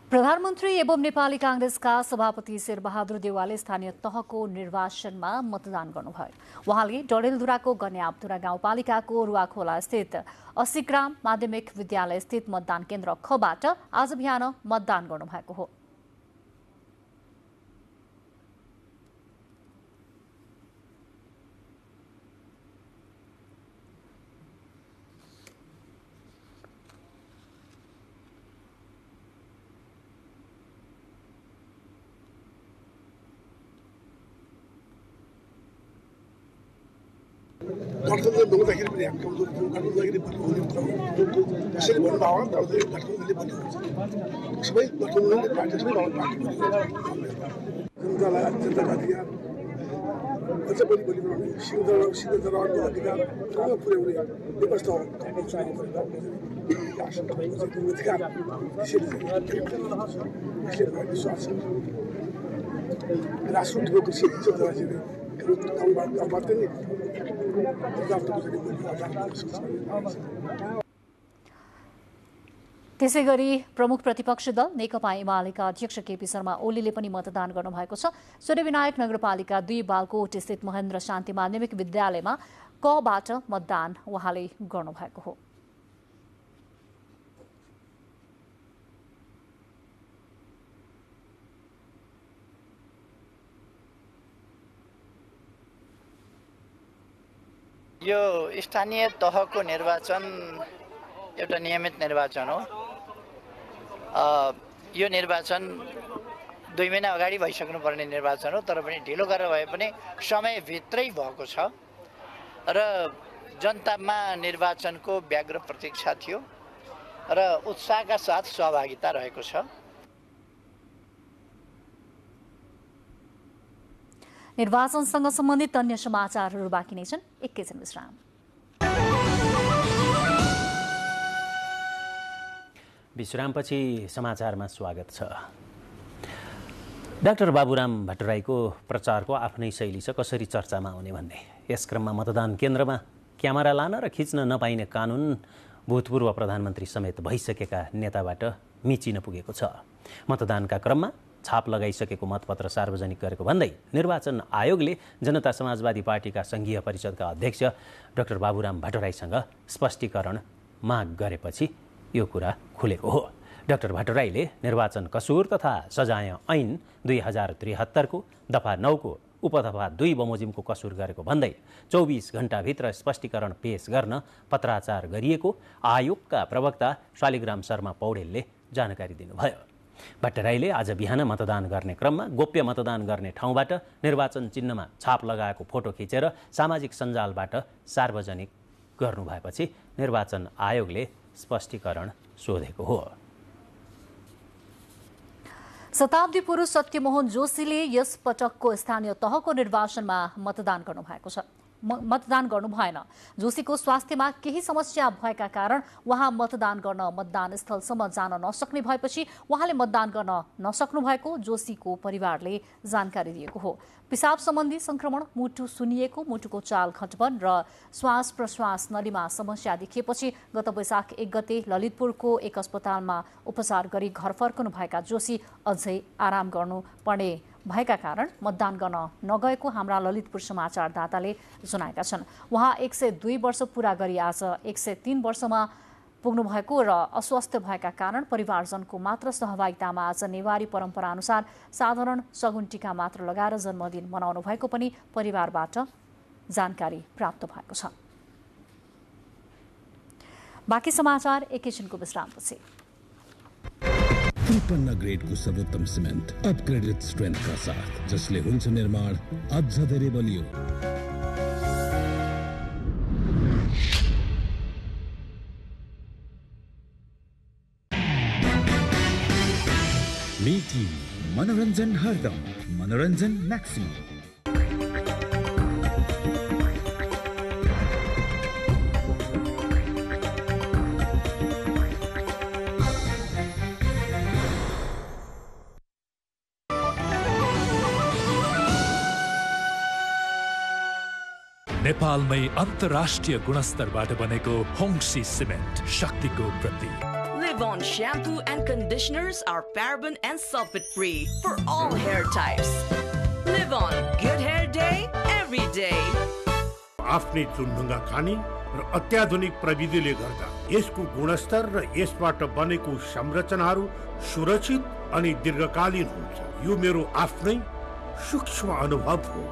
[SPEAKER 2] प्रधानमन्त्री एवं नेपाली कांग्रेसका सभापति शेरबहादुर देउवाले स्थानीय तहको निर्वाचनमा मतदान गर्नुभयो। उहाँले डडेलधुराको गन्याबधुरा गाउँपालिकाको रुवाखोला स्थित 80 ग्राम माध्यमिक विद्यालय स्थित मतदान केन्द्र खबाट आज बिहान मतदान गर्नुभएको हो।
[SPEAKER 9] गठबन्धन नहुँदाखेरि पनि हामी कमजोर थियौँ, गठबन्धन हुँदाखेरि बलियो त्यसैले भन्नुभयो गठबन्धनले बलियो हुन्छ। सबै गठबन्धनले पार्टी सबै पार्टी जनतालाई जनताको अधिकार अझ बढी बलियो बनाउने, सिंहदरबारको अधिकार ठाउँमा पुर्याउने व्यवस्था हो। अधिकार त्यसैले विश्वास छ राष्ट्रको कृषि गाउँबाट नै
[SPEAKER 2] त्यसै गरी प्रमुख प्रतिपक्षी दल नेकपा एमालेका अध्यक्ष केपी शर्मा ओलीले पनि मतदान गर्नुभएको छ। सूर्यविनायक नगरपालिका 2 बालकोट स्थित महेन्द्र शान्ति माध्यमिक विद्यालयमा कबाट मतदान उहाँले गर्नुभएको हो।
[SPEAKER 10] यो स्थानीय तहको निर्वाचन एउटा नियमित निर्वाचन हो। यो निर्वाचन 2 महिना अगाडि भइसक्नुपर्ने निर्वाचन हो, तर पनि ढिलो गरेर भए पनि समयभित्रै भएको छ र जनतामा निर्वाचनको व्यग्र प्रतीक्षा थियो र उत्साहका साथ सहभागिता रहेको छ।
[SPEAKER 2] निर्वाचनसँग सम्बन्धित अन्य समाचारहरू बाँकी नै छन्, एकैछिन विश्राम।
[SPEAKER 1] विश्रामपछि समाचारमा स्वागत छ। डाक्टर बाबुराम भट्टराईको प्रचारको आफ्नै शैली छ, कसरी चर्चामा आउने भन्ने। यस क्रममा मतदान केन्द्रमा क्यामेरा लान र खिच्न नपाइने कानुन भूतपूर्व प्रधानमन्त्री समेत भइसकेका नेताबाट मिचिन पुगेको छ। मतदानका क्रममा छाप लगाइसकेको मतपत्र सार्वजनिक गरेको भन्दै निर्वाचन आयोगले जनता समाजवादी पार्टीका संघीय परिषदका अध्यक्ष डाक्टर बाबुराम भट्टराईसँग स्पष्टीकरण माग गरेपछि यो कुरा खुलेको हो। डाक्टर भट्टराईले निर्वाचन कसुर तथा सजाय ऐन 2073 को दफा 9 को उपदफा 2 बमोजिमको कसुर गरेको भन्दै 24 घण्टाभित्र स्पष्टीकरण पेश गर्न पत्राचार गरिएको आयोगका प्रवक्ता शालिग्राम शर्मा पौडेलले जानकारी दिनुभयो। भट्टराईले आज बिहान मतदान गर्ने क्रममा गोप्य मतदान गर्ने ठाउँबाट निर्वाचन चिन्हमा छाप लगाएको फोटो खिचेर सामाजिक सञ्जालबाट सार्वजनिक गर्नुभएपछि निर्वाचन आयोगले स्पष्टीकरण सोधेको हो।
[SPEAKER 2] शताब्दी पुरुष सत्यमोहन जोशीले यस पटकको स्थानीय तहको निर्वाचनमा मतदान गर्नुभएको छ। मतदान गर्नु भएन। जोशीको स्वास्थ्यमा केही समस्या भएका कारण उहाँ मतदान गर्न मतदान स्थलसम्म जान नसक्ने भएपछि उहाँले मतदान गर्न नसक्नु भएको जोशीको परिवारले जानकारी दिएको हो। पिसाब सम्बन्धी संक्रमण, मुटु सुन्निएको, मुटुको चाल खटबन र श्वास प्रश्वास नलीमा समस्या देखिएपछि गत वैशाख 1 गते ललितपुरको एक अस्पतालमा उपचार गरी घर फर्कनु भएका जोशी अझै आराम गर्नुपर्ने भएका कारण मतदान गर्न नगएको हाम्रा ललितपुर समाचारदाताले जनाएका छन्। उहाँ 102 वर्ष पूरा गरी आज 103 वर्षमा पुग्नु भएको र अस्वस्थ भएका कारण परिवारजनको मात्र सहभागितामा आज नेवारी परम्परा अनुसार साधारण सगुन टीका मात्र लगाएर जन्मदिन मनाउनु भएको पनि परिवारबाट जानकारी प्राप्त भएको छ। बाँकी समाचार एकैछिनको विश्रामपछि।
[SPEAKER 11] 53 ग्रेडको सर्वोत्तम सिमेन्ट अपग्रेडेड स्ट्रेन्थका साथ जसले हुन्छ निर्माण अझ धेरै बलियो। मीठी मनोरञ्जन हरदम, मनोरञ्जन म्याक्सिमम।
[SPEAKER 12] नेपालमै अन्तर्राष्ट्रिय गुणस्तरबाट बनेको होङसी सिमेन्ट शक्तिको प्रतीक।
[SPEAKER 13] Live On shampoo and conditioners are paraben and sulfate free for all hair types. Live On, good hair day every day.
[SPEAKER 14] आफ्नै चुनढुङ्गा खानी र अत्याधुनिक प्रविधिले गर्दा यसको गुणस्तर र यसबाट बनेको संरचनाहरू सुरक्षित अनि दीर्घकालीन हुन्छ। यो मेरो आफ्नै सूक्ष्म अनुभव हो।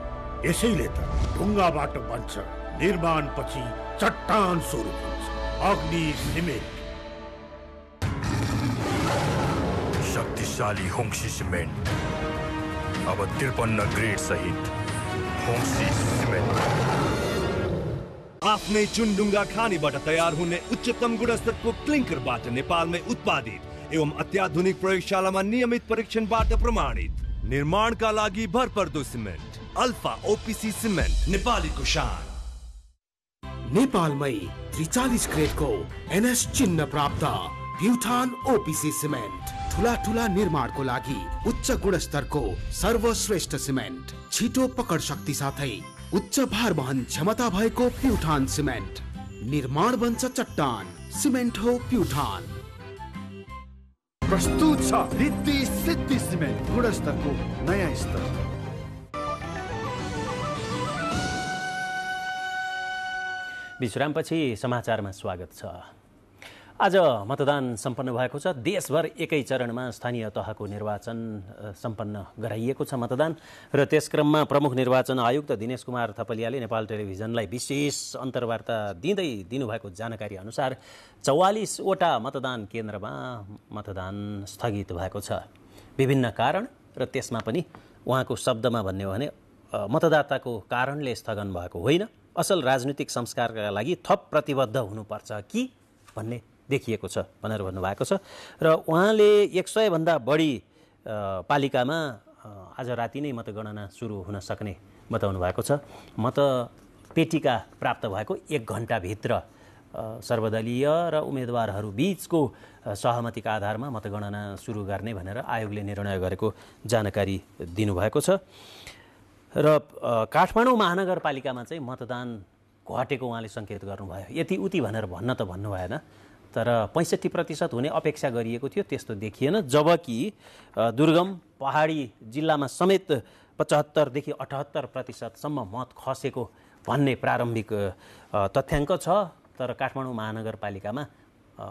[SPEAKER 14] यसैले त ढुङ्गाबाट बन्छ, निर्माण पछि चट्टान स्वरूप हुन्छ। अग्नि सिमेन्ट,
[SPEAKER 15] शक्तिशाली होङसी सिमेन्ट, अब 53 ग्रेड सहित होङसी सिमेन्ट।
[SPEAKER 16] आफ्नै चुनढुङ्गा खानीबाट तयार हुने उच्चतम गुणस्तरको क्लिंकरबाट नेपालमै उत्पादित एवं अत्याधुनिक प्रयोगशालामा नियमित परीक्षणबाट प्रमाणित निर्माणका लागि भरपर्दो सिमेन्ट अल्फा ओपीसी सिमेन्ट, नेपालीको शान।
[SPEAKER 17] नेपालमै 43 ग्रेडको एनएस चिन्ह प्राप्त प्युठान ओपीसी सिमेन्ट, ठुला ठुला निर्माणको लागि उच्च गुणस्तरको सर्वश्रेष्ठ सिमेन्ट, छिटो पकड शक्ति साथै उच्च भार वहन क्षमता भएको प्युठान सिमेन्ट। निर्माण बन्छ चट्टान, सिमेन्ट हो प्युठान।
[SPEAKER 18] प्रस्तुत छ रिद्धि सिद्धि सिमेन्ट, गुणस्तरको नयाँ स्तर।
[SPEAKER 1] विश्रामपछि समाचारमा स्वागत छ। आज मतदान सम्पन्न भएको छ। देशभर एकै चरणमा स्थानीय तहको निर्वाचन सम्पन्न गराइएको छ मतदान र त्यसक्रममा प्रमुख निर्वाचन आयुक्त दिनेश कुमार थपलियाले नेपाल टेलिभिजनलाई विशेष अन्तर्वार्ता दिँदै दिनुभएको जानकारी अनुसार 44वटा मतदान केन्द्रमा मतदान स्थगित भएको छ। विभिन्न कारण र त्यसमा पनि उहाँको शब्दमा भन्ने हो भने मतदाताको कारणले स्थगन भएको होइन, असल राजनीतिक संस्कारका लागि थप प्रतिबद्ध हुनुपर्छ कि भन्ने देखिएको छ भनेर भन्नुभएको छ। र उहाँले 100 भन्दा बढी पालिकामा आज राति नै मतगणना सुरु हुन सक्ने बताउनु भएको छ। मतपेटिका प्राप्त भएको 1 घण्टाभित्र सर्वदलीय र उम्मेदवारहरू बीचको सहमतिका आधारमा मतगणना सुरु गर्ने भनेर आयोगले निर्णय गरेको जानकारी दिनुभएको छ। र काठमाडौँ महानगरपालिकामा चाहिँ मतदान घटेको उहाँले सङ्केत गर्नुभयो। यति उति भनेर भन्न त भन्नु भएन, तर 65% हुने अपेक्षा गरिएको थियो, त्यस्तो देखिएन। जबकि दुर्गम पहाडी जिल्लामा समेत 75 देखि 78% मत खसेको भन्ने प्रारम्भिक तथ्याङ्क छ। तर काठमाडौँ महानगरपालिकामा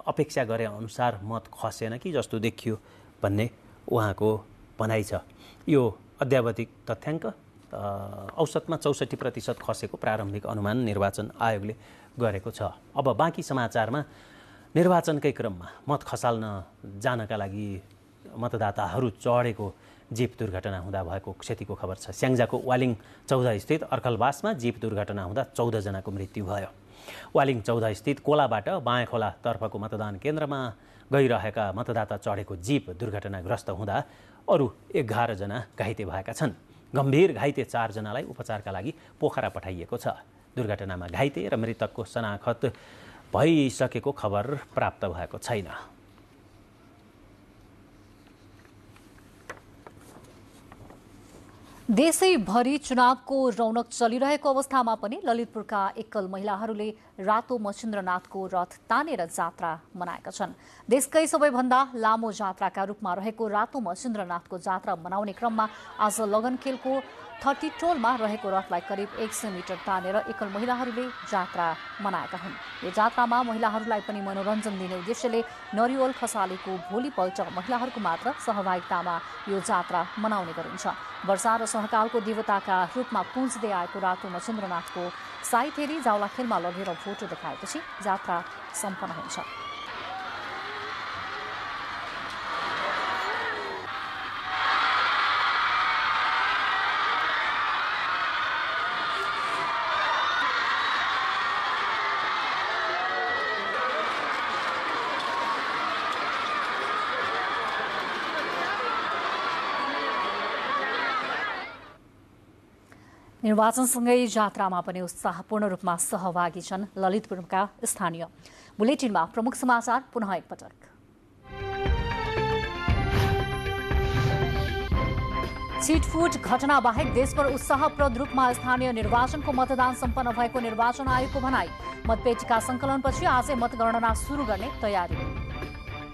[SPEAKER 1] अपेक्षा गरे अनुसार मत खसेन कि जस्तो देखियो भन्ने उहाँको भनाइ छ। यो अद्यावधिक तथ्याङ्क औसतमा 64% खसेको प्रारम्भिक अनुमान निर्वाचन आयोगले गरेको छ। अब बाँकी समाचारमा निर्वाचनकै क्रममा मत खसाल्न जानका लागि मतदाताहरू चढेको जीप दुर्घटना हुँदा भएको क्षतिको खबर छ। स्याङ्जाको वालिङ 14 स्थित अर्खलबासमा जीप दुर्घटना हुँदा 14 जनाको मृत्यु भयो। वालिङ 14 स्थित कोलाबाट बाँखोला तर्फको मतदान केन्द्रमा गइरहेका मतदाता चढेको जीप दुर्घटनाग्रस्त हुँदा अरू 11 जना घाइते भएका छन्। गम्भीर घाइते 4 जनालाई उपचारका लागि पोखरा पठाइएको छ। दुर्घटनामा घाइते र मृतकको शनाखत भइसकेको खबर प्राप्त भएको छैन।
[SPEAKER 2] देशैभरि चुनावको रौनक चलिरहेको अवस्थामा पनि ललितपुरका एकल महिलाहरूले रातो मच्छिन्द्रनाथको रथ तानेर जात्रा मनाएका छन्। देशकै सबैभन्दा लामो जात्राका रूपमा रहेको रातो मच्छिन्द्रनाथको जात्रा मनाउने क्रममा आज लगनखेलको 30 टोलमा रहेको रथलाई करिब 100 मिटर तानेर एकल महिलाहरूले जात्रा मनाएका हुन्। यो जात्रामा महिलाहरूलाई पनि मनोरञ्जन दिने उद्देश्यले नरिवल खसालेको भोलिपल्ट महिलाहरूको मात्र सहभागितामा यो जात्रा मनाउने गरिन्छ। वर्षा र सहकालको देवताका रूपमा पुज्दै आएको रातो मच्छिन्द्रनाथको साइथेरी जावलाखेलमा लगेर फोटो देखाएपछि जात्रा सम्पन्न हुन्छ। निर्वाचनसँगै जात्रामा पनि उत्साहपूर्ण रूपमा सहभागी छन् ललितपुरका स्थानीय। बुलेटिनमा प्रमुख समाचार पुनः एकपटक। छिटफुट घटना बाहेक देशभर उत्साहप्रद रूपमा स्थानीय निर्वाचनको मतदान सम्पन्न भएको निर्वाचन आयोगको भनाई। मतपेटिका संकलनपछि आजै मतगणना सुरु गर्ने तयारी।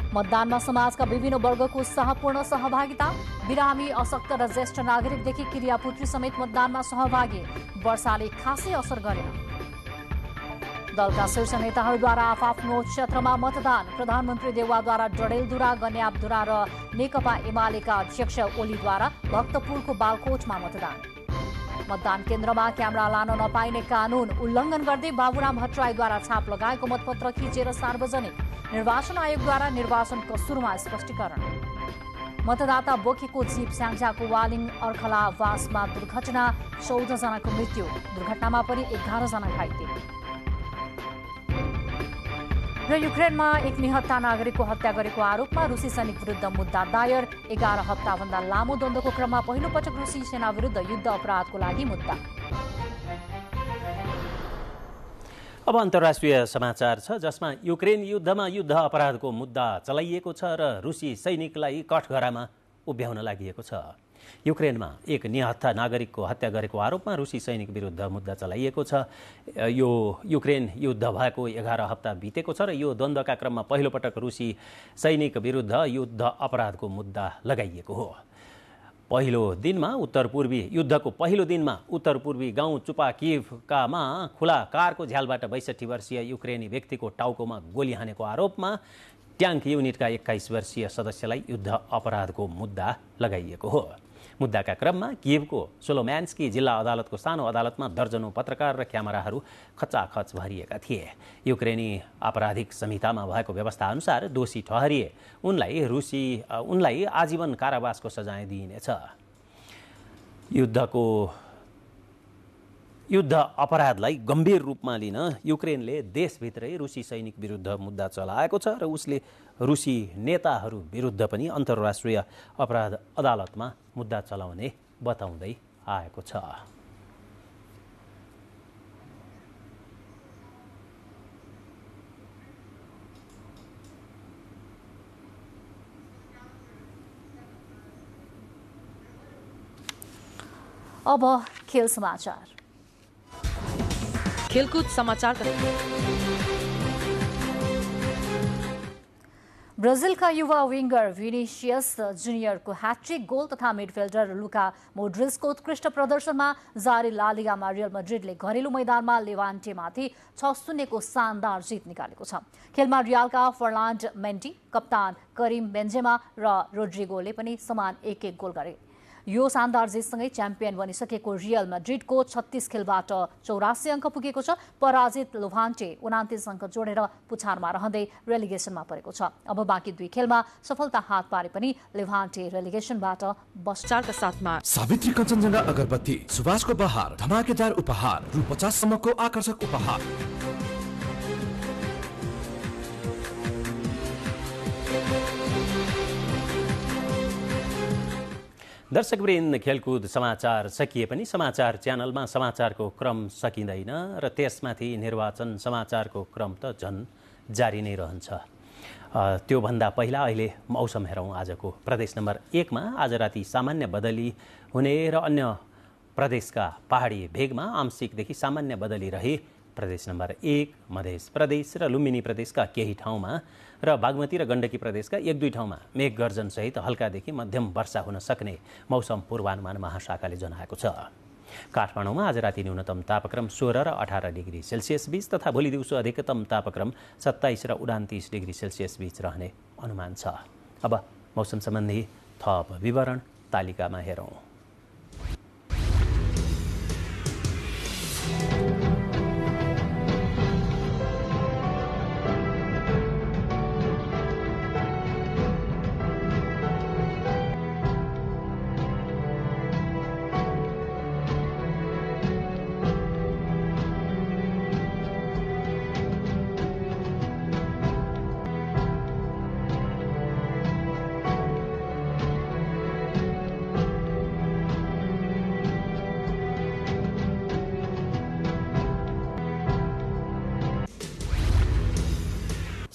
[SPEAKER 2] मतदानमा समाजका विभिन्न वर्गको उत्साहपूर्ण सहभागिता। बिरामी, अशक्त र ज्येष्ठ नागरिकदेखि क्रियापुत्री समेत मतदानमा सहभागी। वर्षाले खासै असर गरेन। दलका शीर्ष नेताहरूद्वारा आफ्नो क्षेत्रमा मतदान। प्रधानमन्त्री देउवाद्वारा डडेलधुरा, गन्याबधुरा र नेकपा एमालेका अध्यक्ष ओलीद्वारा भक्तपुरको बालकोटमा मतदान। मतदान केन्द्रमा क्यामेरा लान नपाइने कानून उल्लङ्घन गर्दै बाबुराम भट्टराईद्वारा छाप लगाएको मतपत्र खिचेर सार्वजनिक। निर्वाचन आयोगद्वारा निर्वाचन कसुरमा स्पष्टीकरण। मतदाता बोकेको जीप स्याङ्जाको वालिङ अर्खला वासमा दुर्घटना, 14 जनाको मृत्यु। दुर्घटनामा पनि 11 जना घाइते। र युक्रेनमा एक निहत्था नागरिकको हत्या गरेको आरोपमा रुसी सैनिक विरुद्ध मुद्दा दायर। 11 हप्ताभन्दा लामो द्वन्द्वको क्रममा पहिलो पटक रुसी सेना विरुद्ध युद्ध अपराधको लागि मुद्दा।
[SPEAKER 1] अब अन्तर्राष्ट्रिय समाचार छ जसमा युक्रेन युद्धमा युद्ध अपराधको मुद्दा चलाइएको छ र रुसी सैनिकलाई कठघरामा उभ्याउन लागि छ। युक्रेनमा एक निहत्था नागरिकको हत्या गरेको आरोपमा रुसी सैनिक विरुद्ध मुद्दा चलाइएको छ। यो युक्रेन युद्ध भएको 11 हप्ता बितेको छ र यो द्वन्द्वका क्रममा पहिलोपटक रुसी सैनिक विरुद्ध युद्ध अपराधको मुद्दा लगाइएको हो। युद्धको पहिलो दिनमा उत्तरपूर्वी गाउँ चुपाकिभकामा खुला कारको झ्यालबाट 62 वर्षीय युक्रेनी व्यक्तिको टाउकोमा गोली हानेको आरोपमा ट्याङ्क युनिटका 21 वर्षीय सदस्यलाई युद्ध अपराधको मुद्दा लगाइएको हो। मुद्दाका क्रममा कियभको सोलोम्यान्स्की जिल्ला अदालतको सानो अदालतमा दर्जनौं पत्रकार र क्यामेराहरू खचाखच भरिएका थिए। युक्रेनी आपराधिक संहितामा भएको व्यवस्था अनुसार दोषी ठहरिए उनलाई आजीवन कारावासको सजाय दिइनेछ। युद्ध अपराधलाई गम्भीर रूपमा लिन युक्रेनले देशभित्रै रुसी सैनिक विरुद्ध मुद्दा चलाएको छ र उसले रुसी नेताहरू विरुद्ध पनि अन्तर्राष्ट्रिय अपराध अदालतमा मुद्दा चलाउने बताउँदै आएको छ।
[SPEAKER 2] अब खेल समाचार।
[SPEAKER 13] खेलकुद समाचार।
[SPEAKER 2] ब्राजिलका युवा विंगर भिनिसियस जुनियरको ह्याट्रिक गोल तथा मिडफिल्डर लुका मोड्रिचको उत्कृष्ट प्रदर्शनमा जारी ला लिगामा रियल मड्रिडले घरेलु मैदानमा लेभान्टेमाथि 6-0 को शानदार जित निकालेको छ। खेलमा रियलका फर्नान्ड मेन्डी, कप्तान करिम बेन्जेमा र रोड्रिगोले पनि समान 1-1 गोल गरे। यो शानदार जितसँगै च्याम्पियन बनिसकेको रियल मड्रिडको 36 खेलबाट 84 अङ्क पुगेको छ। पराजित लेभान्टे 29 अङ्क जोडेर पुछारमा रहँदै रेलिगेसनमा परेको छ। अब बाँकी 2 खेलमा सफलता हात पारे पनि लेभान्टे रेलिगेसनबाट
[SPEAKER 13] बस्चारका साथमा
[SPEAKER 17] सावित्री कञ्चनजङ्घा अगरबत्ती, सुभाषको बहार, धमाकेदार उपहार, रु 50 सम्मको आकर्षक उपहार।
[SPEAKER 1] दर्शकवृन्द, खेलकुद समाचार सकिए पनि समाचार च्यानलमा समाचारको क्रम सकिँदैन र त्यसमाथि निर्वाचन समाचारको क्रम त झन् जारी नै रहन्छ। त्योभन्दा पहिला अहिले मौसम हेरौँ। आजको प्रदेश नम्बर 1 मा आज राति सामान्य बदली हुने र अन्य प्रदेशका पहाडी भेगमा आंशिकदेखि सामान्य बदली रही प्रदेश नम्बर 1, मध्य प्रदेश र लुम्बिनी प्रदेशका केही ठाउँमा र बागमती र गण्डकी प्रदेशका 1-2 ठाउँमा मेघ गर्जनसहित हल्कादेखि मध्यम वर्षा हुन सक्ने मौसम पूर्वानुमान महाशाखाले जनाएको छ। काठमाडौँमा आज राति न्यूनतम तापक्रम 16 र 18 डिग्री सेल्सियस बीच तथा भोलि दिउँसो अधिकतम तापक्रम 27 र 29 डिग्री सेल्सियस बीच रहने अनुमान छ। अब मौसम सम्बन्धी थप विवरण तालिकामा हेरौँ।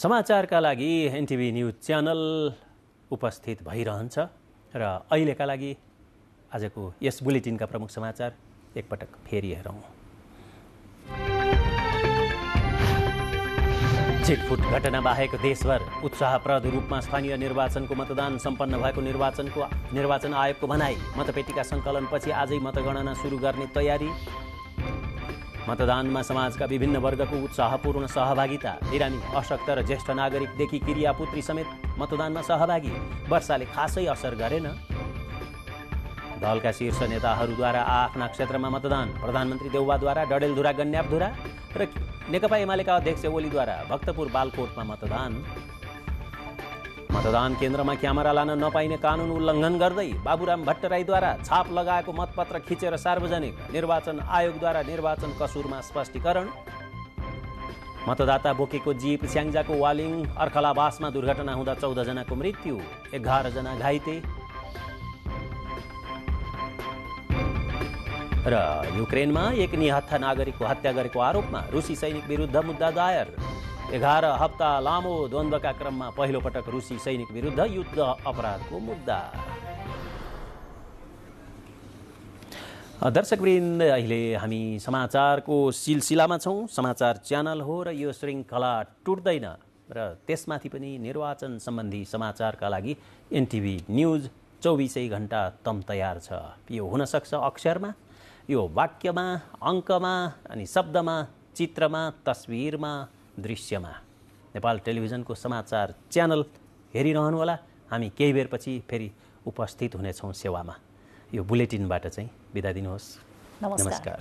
[SPEAKER 1] समाचारका लागि एनटिभी न्युज च्यानल उपस्थित भइरहन्छ र अहिलेका लागि आजको यस बुलेटिनका प्रमुख समाचार एकपटक फेरि हेरौँ। छिटफुट घटना बाहेक देशभर उत्साहप्रद रूपमा स्थानीय निर्वाचनको मतदान सम्पन्न भएको निर्वाचन आयोगको भनाई। मतपेटिका सङ्कलनपछि आजै मतगणना सुरु गर्ने तयारी। मतदानमा समाजका विभिन्न वर्गको उत्साहपूर्ण सहभागिता। बिरामी, अशक्त र ज्येष्ठ नागरिकदेखि किरियापुत्री समेत मतदानमा सहभागी। वर्षाले खासै असर गरेन। दलका शीर्ष नेताहरूद्वारा आफ्ना क्षेत्रमा मतदान। प्रधानमन्त्री देउवाद्वारा डडेलधुरा गन्यापधुरा र नेकपा एमालेका अध्यक्ष ओलीद्वारा भक्तपुर बालकोटमा मतदान। मतदान केन्द्रमा क्यामेरा लान नपाइने कानुन उल्लङ्घन गर्दै बाबुराम भट्टराईद्वारा छाप लगाएको मतपत्र खिचेर सार्वजनिक। निर्वाचन आयोगद्वारा निर्वाचन कसुरमा स्पष्टीकरण। मतदाता बोकेको जीप स्याङ्जाको वालिङ अर्खलावासमा दुर्घटना हुँदा 14 जनाको मृत्यु, 11 जना घाइते। र युक्रेनमा एक निहत्था नागरिकको हत्या गरेको आरोपमा रुसी सैनिक विरुद्ध मुद्दा दायर। 11 हप्ता लामो द्वन्द्वका क्रममा पहिलो पटक रुसी सैनिक विरुद्ध युद्ध अपराधको मुद्दा। दर्शकवृन्द, अहिले हामी समाचारको सिलसिलामा छौँ। समाचार च्यानल हो र यो श्रृङ्खला टुट्दैन र त्यसमाथि पनि निर्वाचन सम्बन्धी समाचारका लागि एनटिभी न्युज 24 घण्टा तम तयार छ। यो हुनसक्छ अक्षरमा, यो वाक्यमा, अङ्कमा अनि शब्दमा, चित्रमा, तस्विरमा, दृश्यमा। नेपाल टेलिभिजनको समाचार च्यानल हेरिरहनुहोला। हामी केही बेरपछि फेरि उपस्थित हुनेछौँ सेवामा। यो बुलेटिनबाट चाहिँ बिदा दिनुहोस्। नमस्कार।